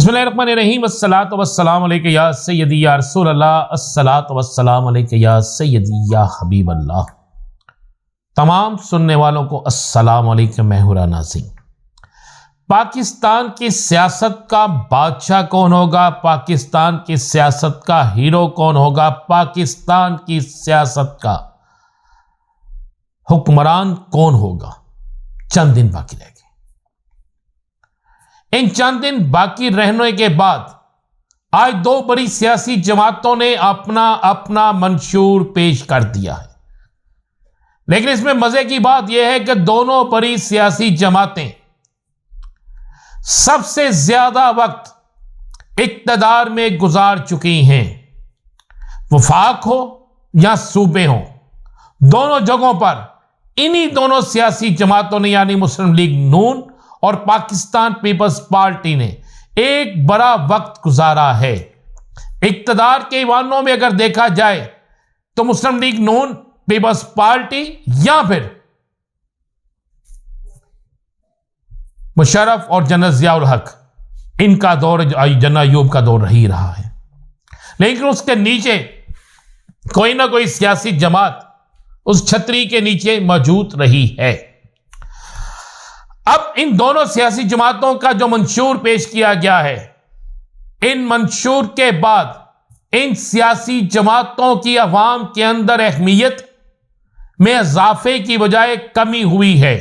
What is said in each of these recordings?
बिस्मिल्लाहिर्रहमानिर्रहीम अस्सलातु वस्सलामु अलैका या सय्यदी या रसूल अल्लाह अस्सलातु वस्सलामु अलैका या सय्यदी या हबीब अल्लाह। तमाम सुनने वालों को अस्सलाम वालेकुम। मैं हूं राना सिंह। पाकिस्तान की सियासत का बादशाह कौन होगा, पाकिस्तान की सियासत का हीरो कौन होगा, पाकिस्तान की सियासत का हुक्मरान कौन होगा, चंद दिन बाकी रह गए। इन चंद दिन बाकी रहने के बाद आज दो बड़ी सियासी जमातों ने अपना अपना मंशूर पेश कर दिया है। लेकिन इसमें मजे की बात यह है कि दोनों बड़ी सियासी जमातें सबसे ज्यादा वक्त इक्तदार में गुजार चुकी हैं। वफाक हो या सूबे हो, दोनों जगहों पर इन्हीं दोनों सियासी जमातों ने यानी मुस्लिम लीग नून और पाकिस्तान पीपल्स पार्टी ने एक बड़ा वक्त गुजारा है। इक्तदार के ईवानों में अगर देखा जाए तो मुस्लिम लीग नून, पीपल्स पार्टी या फिर मुशर्रफ और जनरल जियाउल हक, इनका दौर जनरल अयूब का दौर ही रहा है। लेकिन उसके नीचे कोई ना कोई सियासी जमात उस छतरी के नीचे मौजूद रही है। अब इन दोनों सियासी जमातों का जो मंशूर पेश किया गया है, इन मंशूर के बाद इन सियासी जमातों की अवाम के अंदर अहमियत में इजाफे की बजाय कमी हुई है।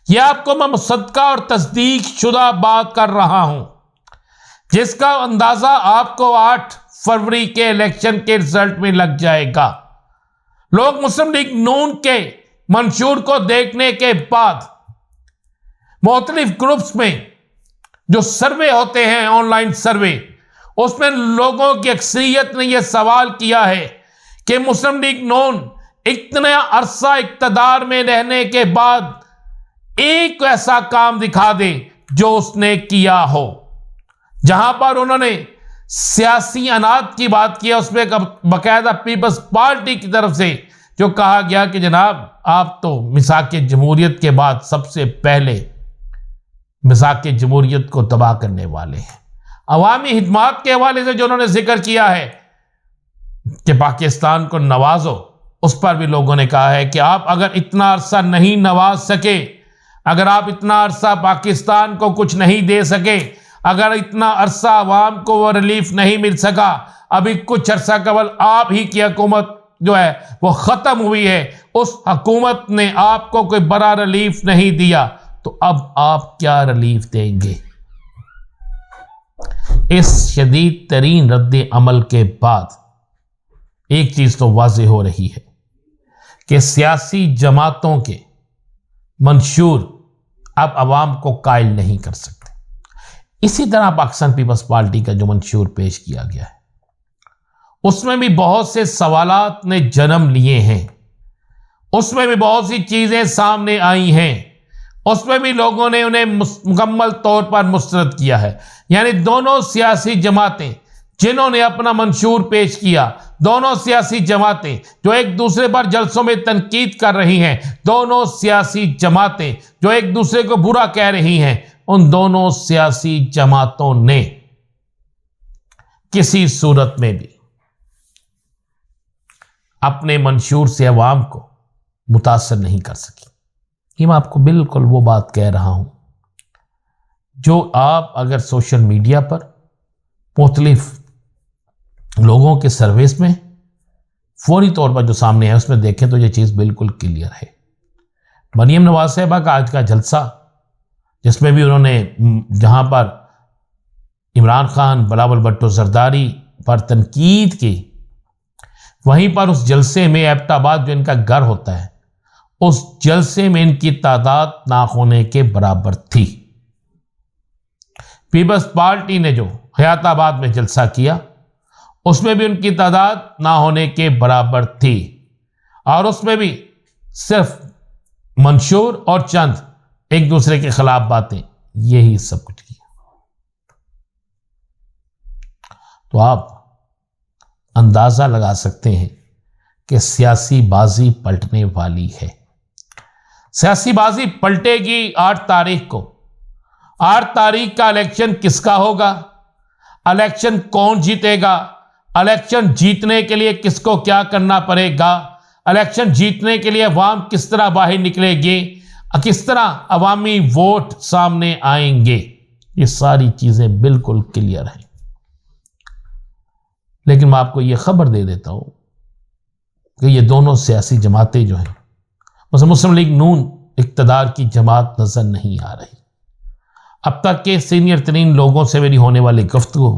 यह आपको मैं मुसद्दका और तस्दीक शुदा बात कर रहा हूं, जिसका अंदाजा आपको 8 फरवरी के इलेक्शन के रिजल्ट में लग जाएगा। लोग मुस्लिम लीग नून के मंशूर को देखने के बाद मुख्तलिफ ग्रुप्स में जो सर्वे होते हैं, ऑनलाइन सर्वे, उसमें लोगों की अक्सरियत ने यह सवाल किया है कि मुस्लिम लीग नून इतना अरसा इक्तदार में रहने के बाद एक ऐसा काम दिखा दे जो उसने किया हो। जहां पर उन्होंने सियासी अनाद की बात की है, उसमें बाकायदा पीपल्स पार्टी की तरफ से जो कहा गया कि जनाब आप तो मिसाक जमहूरियत के बाद सबसे पहले मिसाक जमहूरियत को तबाह करने वाले हैं। अवामी हिदमात के हवाले से जो उन्होंने जिक्र किया है कि पाकिस्तान को नवाजो, उस पर भी लोगों ने कहा है कि आप अगर इतना अरसा नहीं नवाज सके, अगर आप इतना अरसा पाकिस्तान को कुछ नहीं दे सके, अगर इतना अरसा अवाम को वो रिलीफ नहीं मिल सका, अभी कुछ अरसा कबल आप ही की हुकूमत जो है वो खत्म हुई है, उस हुकूमत ने आपको कोई बड़ा रिलीफ नहीं दिया, तो अब आप क्या रिलीफ देंगे। इस शदीद तरीन रद्द अमल के बाद एक चीज तो वाज़ेह हो रही है कि सियासी जमातों के मंशूर अब अवाम को कायल नहीं कर सकते। इसी तरह पाकिस्तान पीपल्स पार्टी का जो मंशूर पेश किया गया है, उसमें भी बहुत से सवालात ने जन्म लिए हैं, उसमें भी बहुत सी चीजें सामने आई हैं, उसमें भी लोगों ने उन्हें मुकम्मल तौर पर मुस्तरद किया है। यानी दोनों सियासी जमातें जिन्होंने अपना मंशूर पेश किया, दोनों सियासी जमातें जो एक दूसरे पर जलसों में तनकीद कर रही हैं, दोनों सियासी जमातें जो एक दूसरे को बुरा कह रही हैं, उन दोनों सियासी जमातों ने किसी सूरत में भी अपने मंशूर से अवाम को मुतासर नहीं कर सकी। कि मैं आपको बिल्कुल वो बात कह रहा हूं जो आप अगर सोशल मीडिया पर मुख्तलिफ लोगों के सर्वेस में फौरी तौर पर जो सामने है उसमें देखें तो ये चीज़ बिल्कुल क्लियर है। मरियम नवाज साहिबा का आज का जलसा, जिसमें भी उन्होंने जहां पर इमरान खान, बिलावल भुट्टो जरदारी पर तनकीद की, वहीं पर उस जलसे में एबटाबाद जो इनका घर होता है, उस जलसे में इनकी तादाद ना होने के बराबर थी। पीपल्स पार्टी ने जो हयाताबाद में जलसा किया, उसमें भी उनकी तादाद ना होने के बराबर थी, और उसमें भी सिर्फ मंशूर और चंद एक दूसरे के खिलाफ बातें, यही सब कुछ किया। तो आप अंदाजा लगा सकते हैं कि सियासी बाजी पलटने वाली है। सियासी बाजी पलटेगी 8 तारीख को, 8 तारीख का इलेक्शन किसका होगा, इलेक्शन कौन जीतेगा, इलेक्शन जीतने के लिए किसको क्या करना पड़ेगा, इलेक्शन जीतने के लिए अवाम किस तरह बाहर निकलेगी, किस तरह अवामी वोट सामने आएंगे, ये सारी चीजें बिल्कुल क्लियर हैं। लेकिन मैं आपको यह खबर दे देता हूं कि ये दोनों सियासी जमातें जो हैं, मुस्लिम लीग नून इक़्तिदार की जमात नजर नहीं आ रही। अब तक के सीनियर तरीन लोगों से मेरी होने वाली गुफ्तगू,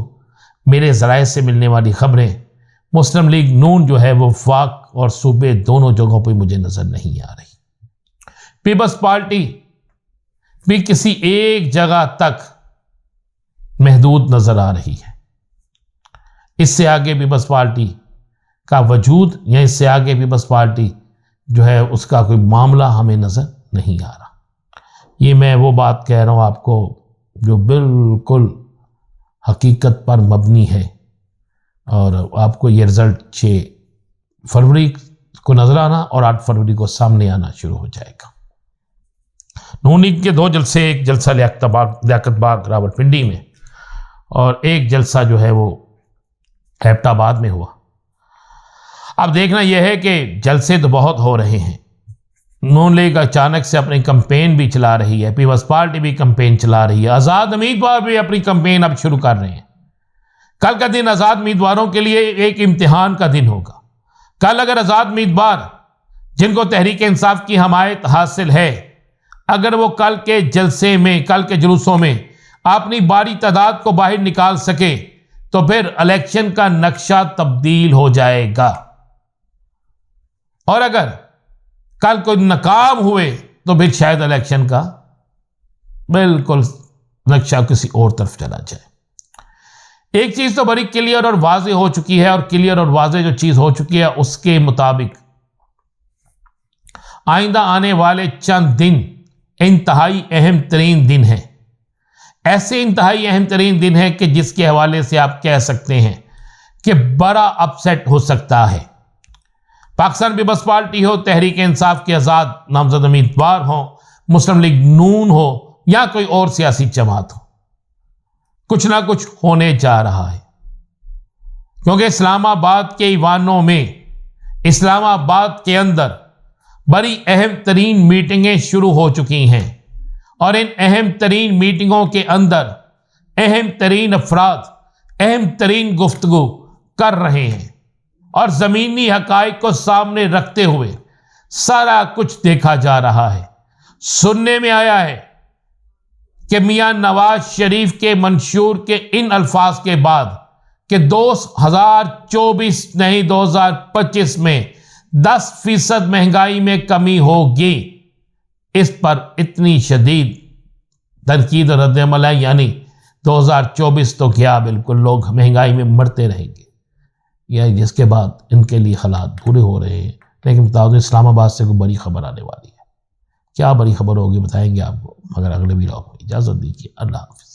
मेरे ज़राए से मिलने वाली खबरें, मुस्लिम लीग नून जो है वो वफाक और सूबे दोनों जगहों पर मुझे नजर नहीं आ रही। पीपल्स पार्टी भी किसी एक जगह तक महदूद नजर आ रही है। इससे आगे पीपल्स पार्टी का वजूद या इससे आगे पीपल्स पार्टी जो है उसका कोई मामला हमें नजर नहीं आ रहा। ये मैं वो बात कह रहा हूं आपको जो बिल्कुल हकीकत पर मबनी है, और आपको ये रिजल्ट 6 फरवरी को नजर आना और 8 फरवरी को सामने आना शुरू हो जाएगा। नून लीग के 2 जलसे, एक जलसा लियाकत बाग रावलपिंडी में और एक जलसा जो है वो एबटाबाद में हुआ। अब देखना यह है कि जलसे तो बहुत हो रहे हैं, नून लीग अचानक से अपनी कैंपेन भी चला रही है, पीपल्स पार्टी भी कैंपेन चला रही है, आज़ाद उम्मीदवार भी अपनी कैंपेन अब शुरू कर रहे हैं। कल का दिन आज़ाद उम्मीदवारों के लिए एक इम्तिहान का दिन होगा। कल अगर आज़ाद उम्मीदवार जिनको तहरीक इंसाफ की हमायत हासिल है, अगर वो कल के जलसे में, कल के जुलूसों में अपनी बड़ी तादाद को बाहर निकाल सके तो फिर इलेक्शन का नक्शा तब्दील हो जाएगा। और अगर कल कोई नाकाम हुए तो फिर शायद इलेक्शन का बिल्कुल नक्शा किसी और तरफ चला जाए। एक चीज तो बड़ी क्लियर और वाज़ेह हो चुकी है, और क्लियर और वाज़ेह जो चीज हो चुकी है उसके मुताबिक आइंदा आने वाले चंद दिन इंतहाई अहम तरीन दिन है। ऐसे इंतहाई अहम तरीन दिन है कि जिसके हवाले से आप कह सकते हैं कि बड़ा अपसेट हो सकता है। पाकिस्तान पीपल्स पार्टी हो, तहरीक इंसाफ के आज़ाद नामजद उम्मीदवार हो, मुस्लिम लीग नून हो या कोई और सियासी जमात हो, कुछ ना कुछ होने जा रहा है। क्योंकि इस्लामाबाद के ईवानों में, इस्लामाबाद के अंदर बड़ी अहम तरीन मीटिंगें शुरू हो चुकी हैं, और इन अहम तरीन मीटिंगों के अंदर अहम तरीन अफराद अहम तरीन गुफ्तगू कर रहे हैं, और ज़मीनी हकाइक को सामने रखते हुए सारा कुछ देखा जा रहा है। सुनने में आया है कि मियां नवाज शरीफ के मंशूर के इन अल्फाज के बाद कि 2024 नहीं 2025 में 10% महंगाई में कमी होगी, इस पर इतनी शदीद तनकीद और रद्द-ए-अमल है, यानी 2024 तो क्या बिल्कुल लोग महंगाई में मरते रहेंगे, या जिसके बाद इनके लिए हालात बुरे हो रहे हैं। लेकिन बता दो इस्लामाबाद से कोई बड़ी खबर आने वाली है। क्या बड़ी खबर होगी बताएंगे आपको, मगर अगले वीडियो को इजाज़त दीजिए। अल्लाह हाफ़िज़।